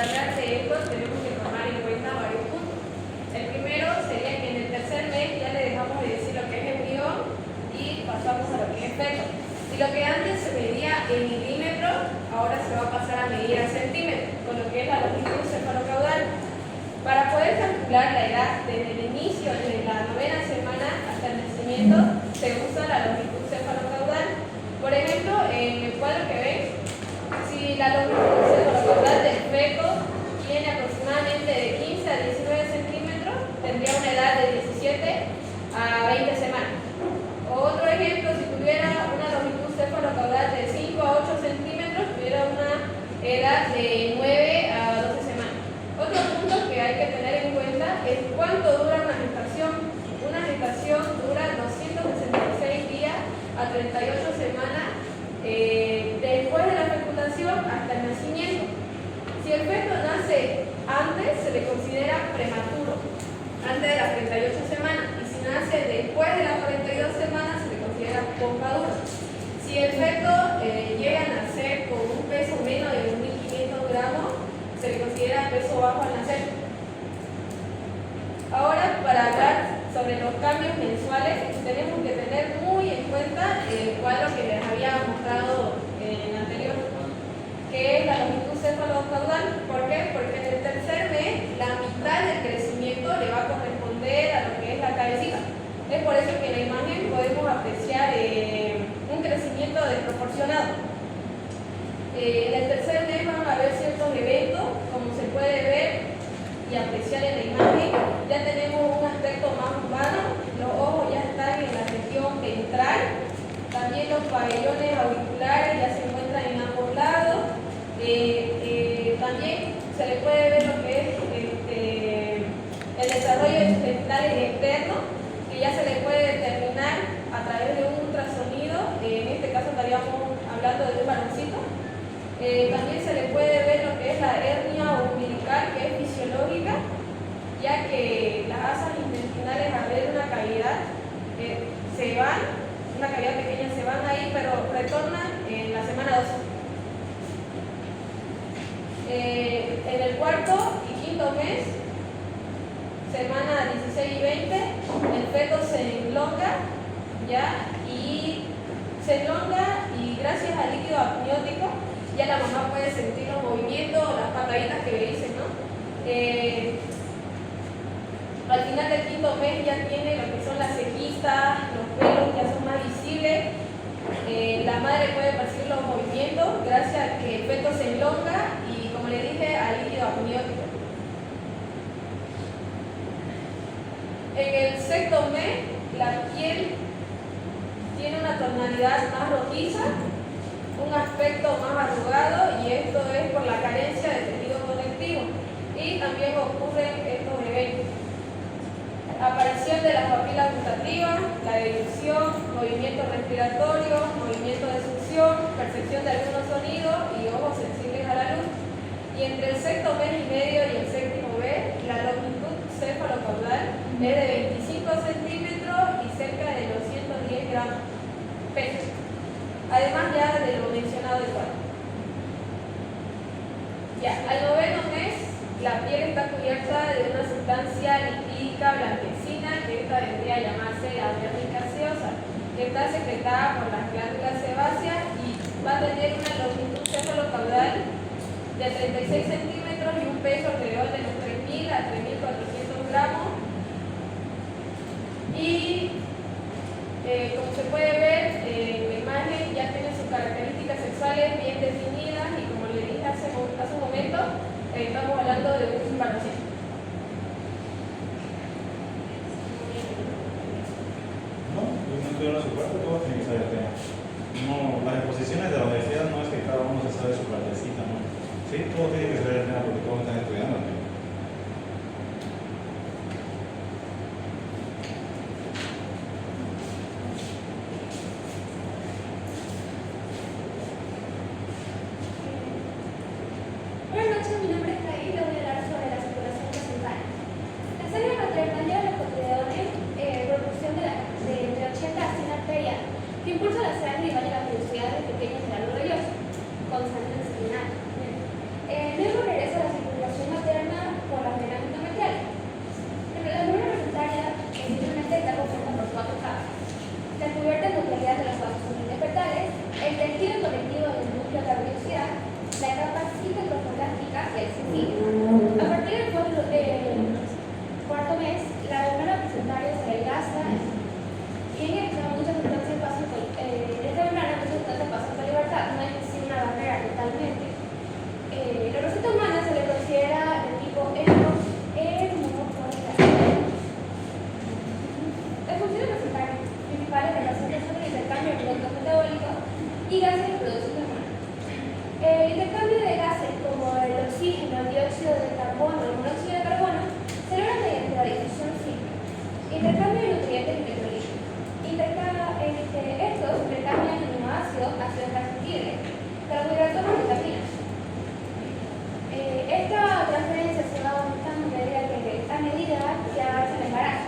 para hablar de esto tenemos que tomar en cuenta varios puntos. El primero sería que en el tercer mes ya le dejamos de decir lo que es embrión y pasamos a lo que es feto. Y lo que antes se medía en milímetros, ahora se va a pasar a medir a centímetros, con lo que es la longitud cefalocaudal. Para poder calcular la edad desde el inicio, desde la 9ª semana hasta el nacimiento, se usa la longitud cefalocaudal. Por ejemplo, en el cuadro que ven, si la longitud cefalocaudal del feto tiene aproximadamente de 15 a 19 centímetros, tendría una edad de 17 a 20 semanas. Otro ejemplo, si tuviera una longitud cefalocaudal de 5 a 8 centímetros, tuviera una edad de 9 a 12 semanas. Otro punto que hay que tener en cuenta es cuánto dura una gestación. Una gestación dura 266 días a 38 semanas después de la fecundación hasta el nacimiento. Si el feto nace antes, se le considera prematuro, antes de las 38 semanas, y si nace después de las 42 semanas, se le considera posmaduro. Si el feto llega a nacer con un peso menos de 1.500 gramos, se le considera peso bajo al nacer. Ahora, para hablar sobre los cambios mensuales, tenemos que tener muy en cuenta el cuadro que les había mostrado en el anterior, que es la longitud cefalocaudal. ¿Por qué? Porque en el tercer mes la mitad del crecimiento le va a corresponder a lo que es la cabecita. Es por eso que en la imagen podemos apreciar un crecimiento desproporcionado. En el tercer mes van a haber ciertos eventos, como se puede ver y apreciar en la imagen. Ya tenemos un aspecto más urbano, los ojos ya están en la región ventral, también los pabellones auriculares ya se encuentran en ambos lados. También se le puede ver lo que es el desarrollo de sus genitales externos, que ya se le puede determinar a través de un ultrasonido. En este caso estaríamos hablando de un varoncito. También se le puede ver lo que es la hernia umbilical, que es fisiológica, ya que las asas intestinales, al ver una cavidad, se van, una cavidad pequeña, se van ahí, pero retornan en la semana 12. En el cuarto y quinto mes, semana 16 y 20, el feto se elonga, ¿ya? Y gracias al líquido amniótico, ya la mamá puede sentir los movimientos, las pataditas que le dicen, ¿no? Al final del quinto mes ya tiene lo que son las cejitas, los pelos ya son más visibles. La madre puede percibir los movimientos gracias a que el feto se elonga y, como le dije, al líquido amniótico. En el sexto mes, la piel tiene una tonalidad más rojiza, un aspecto más arrugado, y esto es por la carencia de tejido conectivo. Y también ocurren estos eventos: aparición de las papilas gustativas, la deducción, movimiento respiratorio, movimiento de succión, percepción de algunos sonidos y ojos sensibles a la luz. Y entre el sexto mes y medio y el séptimo mes, la longitud cefalocaudal es de 25 centímetros y cerca de los 110 gramos peso. Además ya de lo mencionado igual. Ya, al noveno mes, la piel está cubierta de una sustancia lipídica blanquecina, que esta vendría a llamarse amniótica gaseosa, que está secretada por las glándulas sebáceas y va a tener una longitud cefalocaudal de 36 centímetros y un peso alrededor de los 3.000 a 3.400 gramos. Y como se puede ver en la imagen, ya tiene sus características sexuales bien definidas, y como le dije hace un momento, estamos hablando de un varoncito. No, yo no estoy en su parte, todo tiene que saber el tema. No, las exposiciones de la universidad no es que cada uno se sabe su partecita, ¿no? Sí, todo tiene que saber el tema porque todos están estudiando el tema. Buenas noches, mi nombre es Caí y les voy a hablar sobre la circulación placental. La sangre maternal lleva los contenedores producción de entre 80 a 100 arterias, que impulsa la sangre y vaya la velocidad de pequeños granulos vellosos, con sangre seminal. Luego regresa a la circulación Esta transferencia se va aumentando a medida que avanza el embarazo.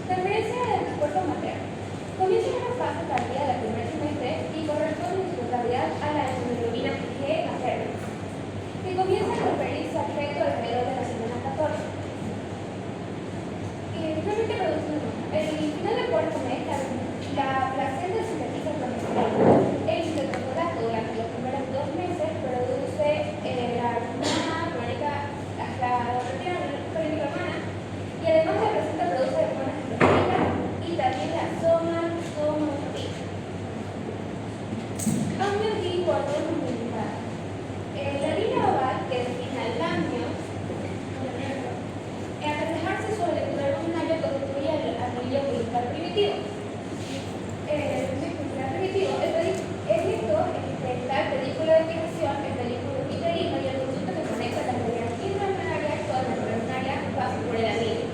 Transferencia del cuerpo materno. Comienza en una fase tardía del primer trimestre y corresponde en su totalidad a la hemoglobina G materna, que comienza a referirse al feto alrededor de la semana 14. Finalmente produciendo. El final del cuarto mes, la placenta sintetiza progesterona. El citocromato durante los primeros 2 meses produce la hormona crónica, la hormona crónica humana, y además la placenta produce hormonas estrogénicas y también la somatostatina. Amniotipo autónomo militar. La línea oval que define al amnio, al reflejarse sobre el cuerpo binario constituye el anillo umbilical primitivo. Está el pedículo de fijación, el pedículo uterino y el conducto que conecta la arteria intraembrionaria con la embrionaria pasa por el anillo.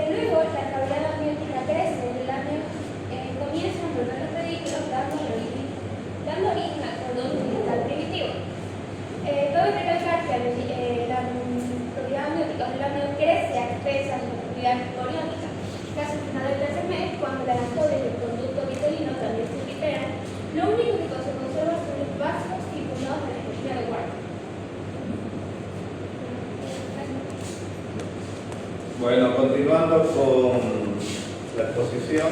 Luego, la cavidad amniótica crece, el amnio comienza a envolver los pedículos dando origen al cordón umbilical primitivo. Cabe recalcar que la cavidad amniótica del amnio crece a expensas de la cavidad coriónica. Casi al final del tercer mes, cuando la anastolia y el conducto vitelino también se liberan, lo único que se conserva son los vasos circundados de la espina de guardia. Bueno, continuando con la exposición,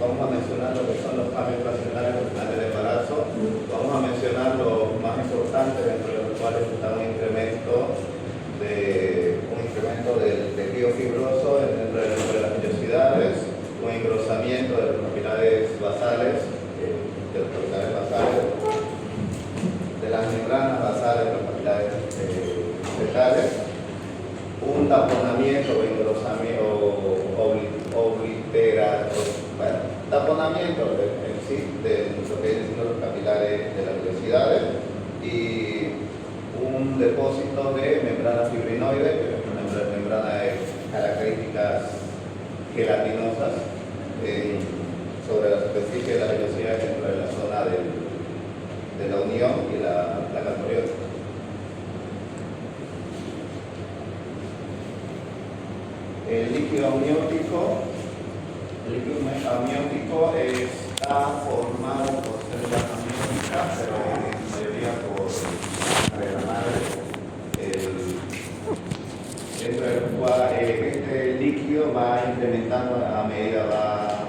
vamos a mencionar lo que son los cambios placenales al final del embarazo. Vamos a mencionar los más importantes, dentro de los cuales está un incremento del tejido fibroso dentro de las vellosidades, un engrosamiento de los capilares basales, de las membranas basales de los capilares fetales, un taponamiento o engrosamiento taponamiento en sí de lo que es los capilares de las vellosidades y un depósito de membrana fibrinoide, que es una membrana de características gelatinosas sobre la superficie de la vellosidad dentro de la zona de la unión y la placa coriónica. El líquido amniótico está formado por células amnióticas, pero en mayoría por la madre, este líquido va incrementando a medida va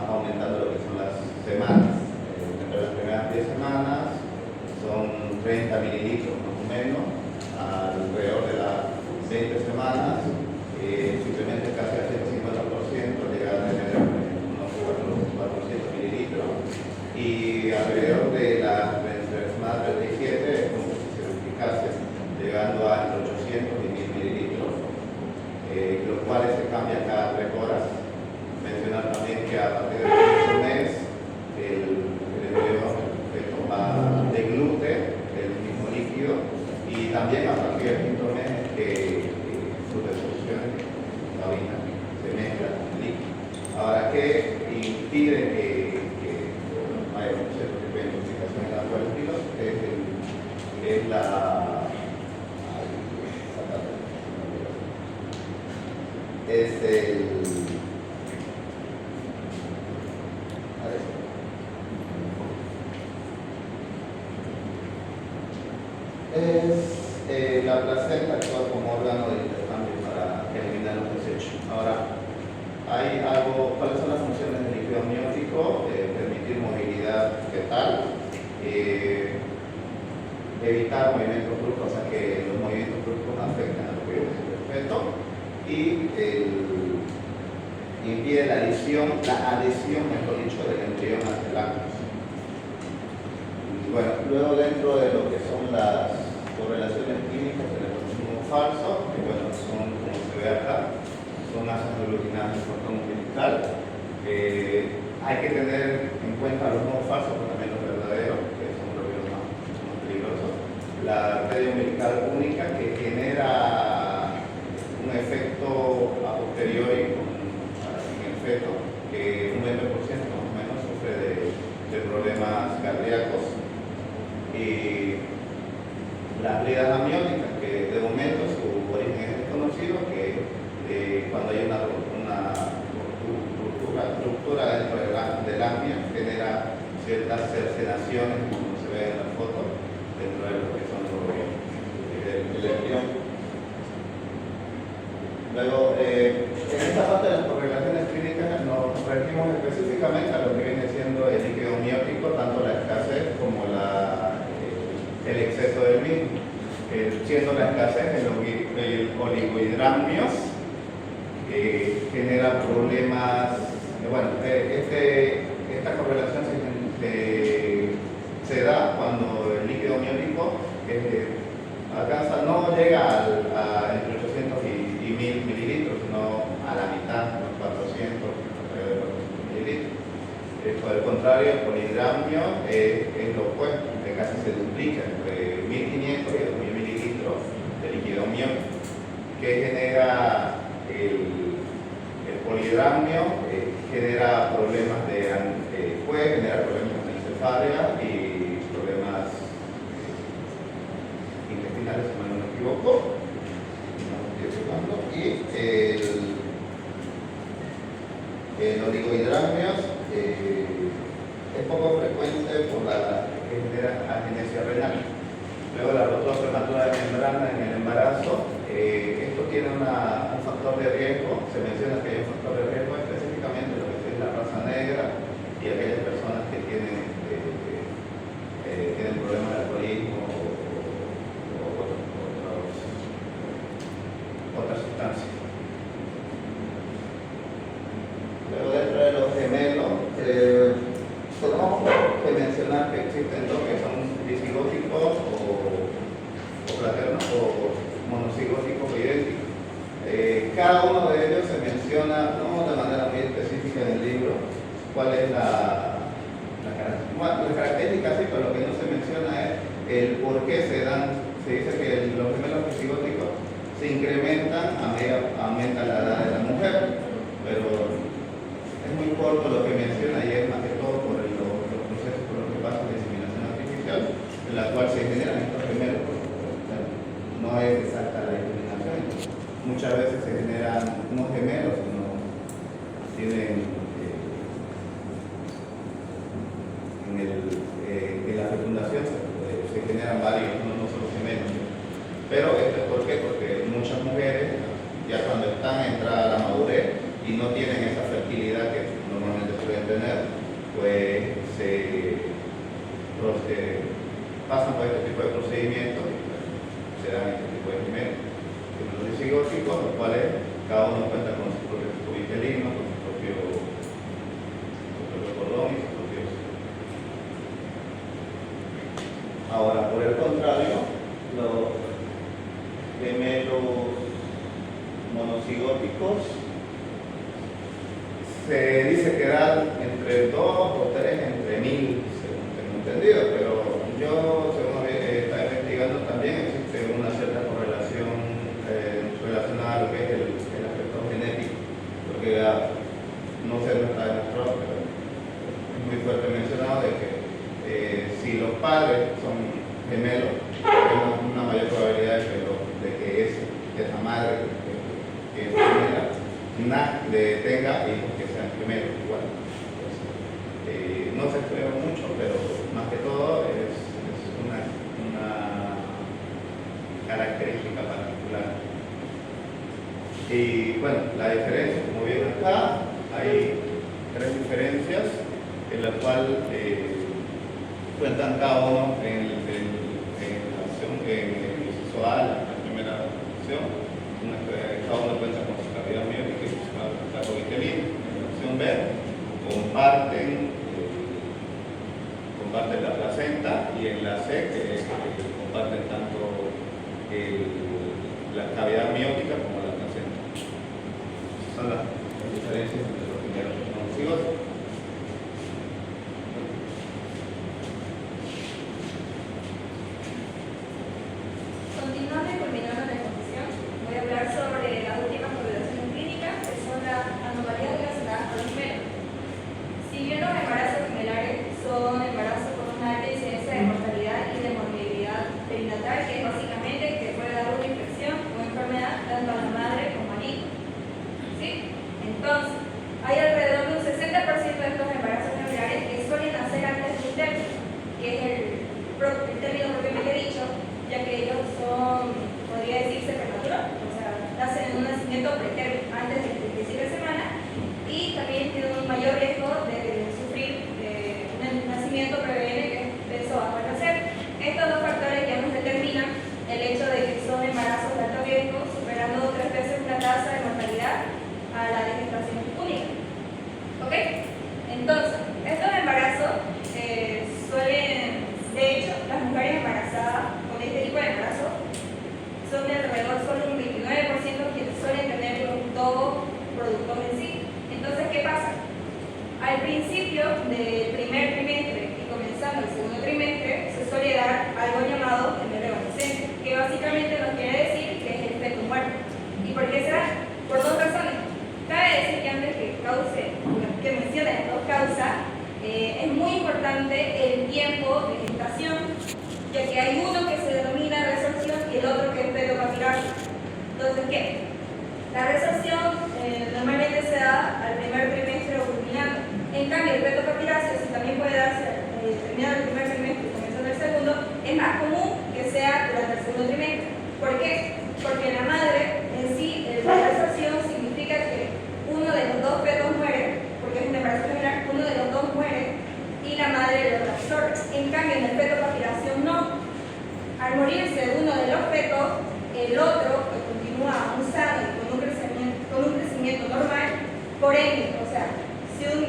aumentando lo que son las semanas. Entre las primeras 10 semanas son 30 mililitros más o menos, alrededor de las 20 semanas simplemente casi al 150% llega a tener unos 400 mililitros y alrededor de las semanas 37 es como si se duplicase, llegando a 800 y 1000 mililitros, los cuales se cambian cada 3 horas. Mencionar también que a partir del quinto mes el embrión deglute el mismo líquido y también a partir del quinto mes que sus resoluciones se mezclan con el líquido. Ahora, ¿qué impide que haya un cierto tipo de intoxicación en las cuerpos? Es la la placenta actúa como órgano de intercambio para eliminar los desechos. Ahora, ¿cuáles son las funciones del líquido amniótico? Permitir movilidad fetal, evitar movimientos bruscos, o sea que los movimientos bruscos afectan a lo que es el feto, y impide la adhesión, mejor dicho, del embrión hacia el lácteos. Bueno, luego dentro de lo que son las correlaciones clínicas tenemos un humo falso, que bueno, son, como se ve acá, son ácidos aglutinados en cordón umbilical. Hay que tener en cuenta los humos falsos, pero también los verdaderos, que son los más peligrosos. La arteria umbilical única, que genera un efecto a posteriori en el feto, que un 20% más o menos sufre de problemas cardíacos. Y las bridas amnióticas, que de momento su origen es desconocido, que cuando hay una ruptura dentro del amnia genera ciertas cercenaciones, como se ve en la foto, dentro de lo que son el embrión. Luego, en esta parte de las correlaciones clínicas nos referimos específicamente a lo que viene siendo el líquido amniótico, tanto la escasez como el exceso del mismo. Siendo la escasez el oligohidramnios, genera problemas. Bueno, esta correlación se da cuando el líquido amniótico alcanza, no llega a entre 800 y 1000 mililitros, sino a la mitad, los 400 mililitros. Por el contrario, el polihidramnio es lo opuesto, que casi se duplica, entre 1500 y 2000 mililitros de líquido amniótico, que genera el polihidramnio, genera problemas puede generar problemas de encefalia y problemas intestinales, si no me equivoco. Y el oligohidramnios es poco frecuente por la que genera agenesia renal. Luego la rotura prematura de membrana en el embarazo, esto tiene un factor de riesgo. Se menciona que hay un factor de riesgo específicamente lo que es la raza negra y aquellas personas que tienen problemas de alcoholismo o otras sustancias. Luego dentro de los gemelos, tenemos que mencionar que existen dos que son disigóticos o fraternos o monocigóticos o idénticos. Cada uno de ellos se menciona, no de manera muy específica en el libro, cuál es la característica, sí, pero lo que no se menciona es el por qué se dan. Se dice que los gemelos disigóticos se incrementan a medida aumenta la edad de la mujer, pero es muy corto lo que menciona y es más que todo por los procesos por los que pasa la inseminación artificial, en la cual se generan estos gemelos. No es exacta la inseminación. Muchas veces se generan unos gemelos, no tienen en la fecundación se generan varios, no solo gemelos. Pero esto es ¿por qué? Porque muchas mujeres ya cuando están entradas a la madurez y no tienen esa fertilidad que normalmente suelen tener, pues pasan por este tipo de procedimientos y se dan este tipo de gemelos. Los disigóticos, los cuales cada uno cuenta con su propio tubo con su propio cordón y sus propios. Ahora, por el contrario, los gemelos monocigóticos se dice que dan entre 2 o 3 entre 1000, según tengo entendido, pero yo, según estaba investigando, también existe una cierta correlación relacionada a lo que es el aspecto genético, porque no sé, no está demostrado, pero es muy fuerte mencionado de que si los padres son gemelos, tenemos una mayor probabilidad de que esa madre que es gemela tenga hijos que sean gemelos igual. Entonces, no se estudia mucho, pero más que todo es una característica particular. Y bueno, la diferencia, como ven acá, hay 3 diferencias en las cuales cuentan cada uno en la opción sexual, la primera opción. Cada uno cuenta con su cavidad amniótica y su saco vitelino. En la opción B comparten la placenta, y en la C que comparten tanto la cavidad amniótica como la placenta. Esas son las diferencias entre los gemelos monocigóticos. Continuando y culminando la exposición, voy a hablar sobre las últimas correlaciones clínicas, que son las anomalías relacionadas con los gemelos. Si bien los embarazos gemelares son embarazos con una alta incidencia de mortalidad y de morbilidad perinatal, que es básicamente son de alrededor solo un 29% quienes suelen tener un todo productor en sí. Entonces, ¿qué pasa? Al principio del primer trimestre y comenzando el segundo trimestre, se suele dar algo llamado gemelo evanescente, que básicamente nos quiere decir que es el feto muerto. ¿Y por qué será? Por dos razones. Cabe decir que antes que mencione las dos causas, es muy importante el tiempo de gestación, ya que hay uno que se denomina resorción y el otro que es fetopapilación. Entonces, ¿qué? La resorción normalmente se da al primer trimestre o culminando. En cambio, el fetopapilación, si también puede darse terminado el primer trimestre y comenzando el segundo, es más común que sea durante el segundo trimestre. ¿Por qué? Porque la madre en sí, la resorción significa que uno de los dos fetos muere, porque es un embarazo general, uno de los dos muere y la madre lo absorbe. En cambio, en el fetopapilación no. Al morirse uno de los fetos, el otro que continúa aún sano y con un crecimiento normal, por ende, o sea, si un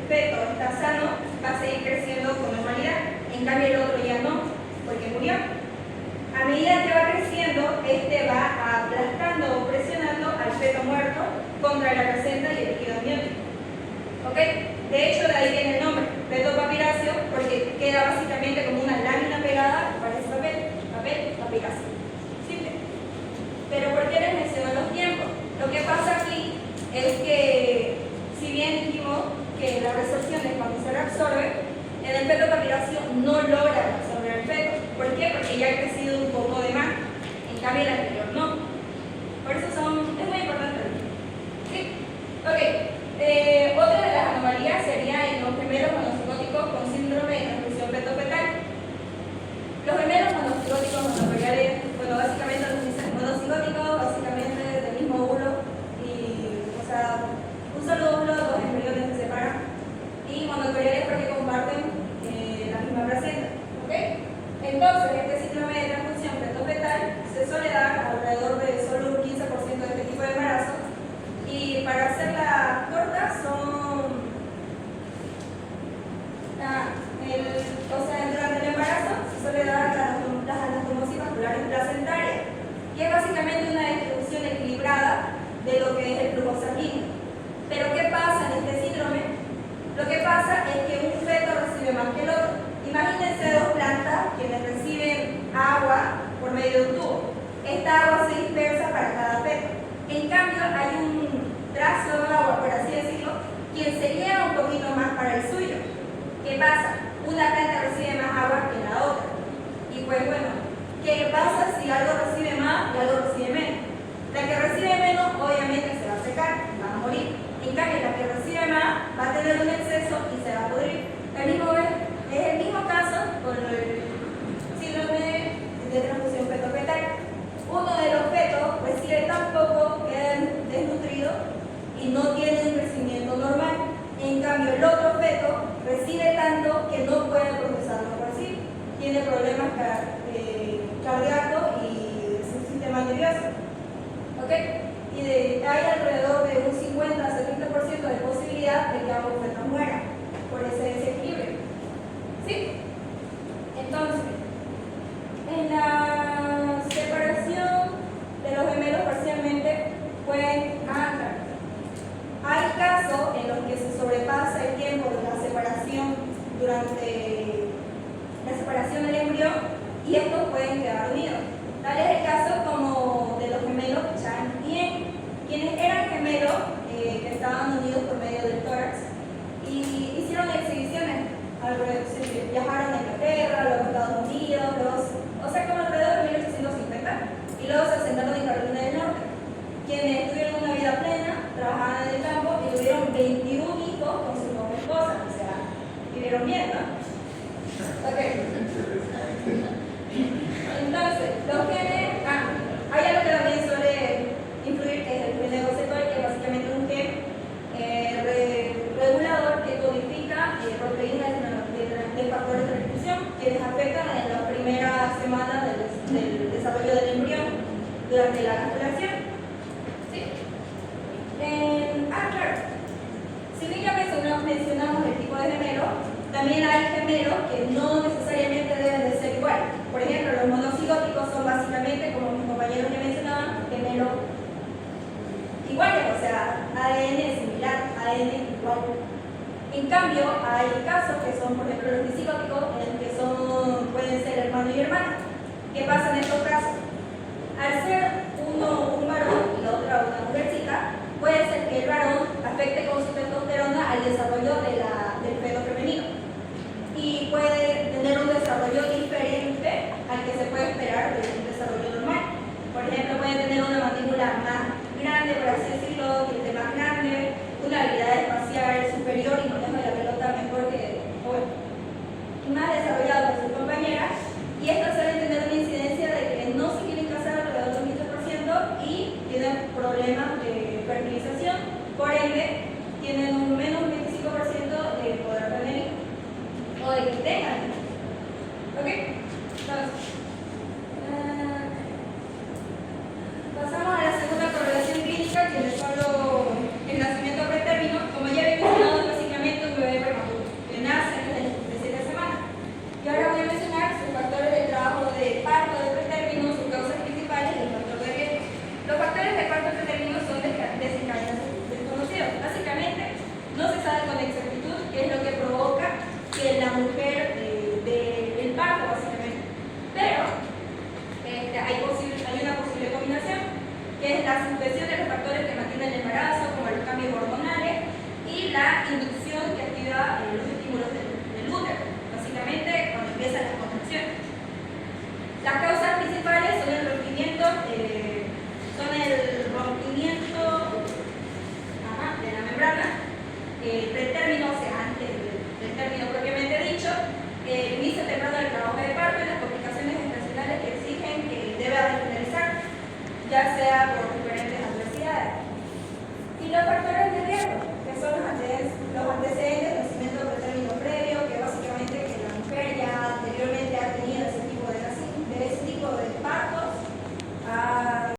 feto está sano, va a seguir creciendo con normalidad, en cambio el otro ya no, porque murió. A medida que va creciendo, este va aplastando o presionando al feto muerto contra la placenta y el líquido amniótico. ¿Ok? De hecho, de ahí viene el nombre, fetopapilacio, porque queda básicamente como una lámina pegada para ese papel papilacio. Simple. Pero ¿por qué les menciono los tiempos? Lo que pasa aquí es que, si bien dijimos que la resorción es cuando se reabsorbe, en el fetopapilacio no logra absorber el feto. ¿Por qué? Porque ya ha crecido un poco de más, en cambio el anterior no. Por eso es muy importante. ¿Sí? Ok. Otra de las anomalías sería en los gemelos monocigóticos con síndrome de transfusión feto-fetal. Los gemelos monocigóticos monotoriales, bueno, básicamente los monocigóticos, básicamente del mismo óvulo, y, o sea, un solo óvulo, dos embriones se separan, y monotoriales porque comparten la misma placenta. ¿Ok? Entonces, este síndrome de transfusión feto-fetal se suele dar alrededor de solo un 15% de este tipo de embarazo. Y para hacerla corta durante el embarazo se suele dar las anastomosis vasculares placentarias, que es básicamente una distribución equilibrada de lo que es el flujo sanguíneo. Pero ¿qué pasa en este síndrome? Lo que pasa es que un feto recibe más que el otro. Imagínense dos plantas quienes reciben agua por medio de un tubo. Esta agua se dispersa para cada feto. En cambio, hay un trazo de agua, por así decirlo, quien se lleva un poquito más para el suyo. ¿Qué pasa? Una planta recibe más agua que la otra. Y pues bueno, ¿qué pasa si algo recibe más y algo recibe menos? La que recibe menos, obviamente, se va a secar, va a morir. En cambio, la que recibe más va a tener un exceso y se va a pudrir. Es el mismo caso con el síndrome de transfusión feto-fetal. Uno de los fetos recibe tan poco que queda desnutrido y no tiene un crecimiento normal. En cambio, el otro feto recibe tanto que no puede procesarlo por sí. Tiene problemas cardíacos y su sistema nervioso. ¿Ok? Y hay alrededor de un 50 a 70% de posibilidad de que ambos fetos mueran por ese desequilibrio. ¿Sí? Entonces, en la separación de los gemelos parcialmente pueden andar. Hay casos en los que se sobrepasa el tiempo de la separación durante la separación del embrión y estos pueden quedar unidos. Tal es el caso como de los gemelos Chan y En, quienes eran gemelos que estaban unidos por medio del tórax y hicieron exhibiciones. Viajaron a Inglaterra, luego a Estados Unidos, o sea, como alrededor de 1850, y luego se asentaron en Carolina del Norte, quienes tuvieron una vida plena, trabajaban en el campo y tuvieron 21 hijos con sus dos esposas, o sea, vivieron bien, ¿no? Ok. Entonces, los genes, hay algo que también suele influir, que es el gen negociador, que es básicamente un gen regulador que codifica proteínas de factores de transcripción, quienes afectan en las primeras semanas del desarrollo del embrión durante la gestación. ¿Sí? Claro. Si bien ya mencionamos el tipo de gemelo, también hay gemelos que no necesariamente deben de ser igual. Por ejemplo, los monocigóticos son básicamente, como mis compañeros ADN igual. En cambio, hay casos que son, por ejemplo, los disipáticos, en que pueden ser hermano y hermana. ¿Qué pasa en estos casos? Al ser uno un varón y la otra una mujercita, puede ser que el varón afecte con su testosterona al desarrollo del feto femenino y puede tener un desarrollo diferente al que se puede esperar de un desarrollo normal. Por ejemplo, puede tener una mandíbula más grande, por así decirlo, diente más grande, una habilidad espacial superior y manejo de la pelota mejor más desarrollado que sus compañeras, y estas suelen tener una incidencia de que no se quieren casar alrededor del 15% y tienen problemas de fertilización, por ende tienen un menos 25% de poder tener hijos o de que tengan hijos. ¿Ok? Entonces, pasamos a la segunda correlación clínica, que es solo el nacimiento pretérmino. Como ya había mencionado, es básicamente un bebé prematuro que nace de 7 semanas. Y ahora voy a mencionar sus factores de trabajo de parto de pretérmino, sus causas principales y el factor de riesgo. Los factores de parto pretérmino son desencadenantes desconocidos. Básicamente, no se sabe con exactitud qué es lo que provoca que la mujer el parto, básicamente. Pero hay una posible combinación, que es la supresión de los factores que mantienen el embarazo, como los cambios hormonales, y la inducción que activa los estímulos del útero, básicamente cuando empiezan las contracciones. Las causas principales son el rompimiento de la membrana, pretérmino, o sea, antes del término propiamente dicho, el inicio temprano del trabajo de parto y las complicaciones estacionales que exigen que deba finalizar, ya sea por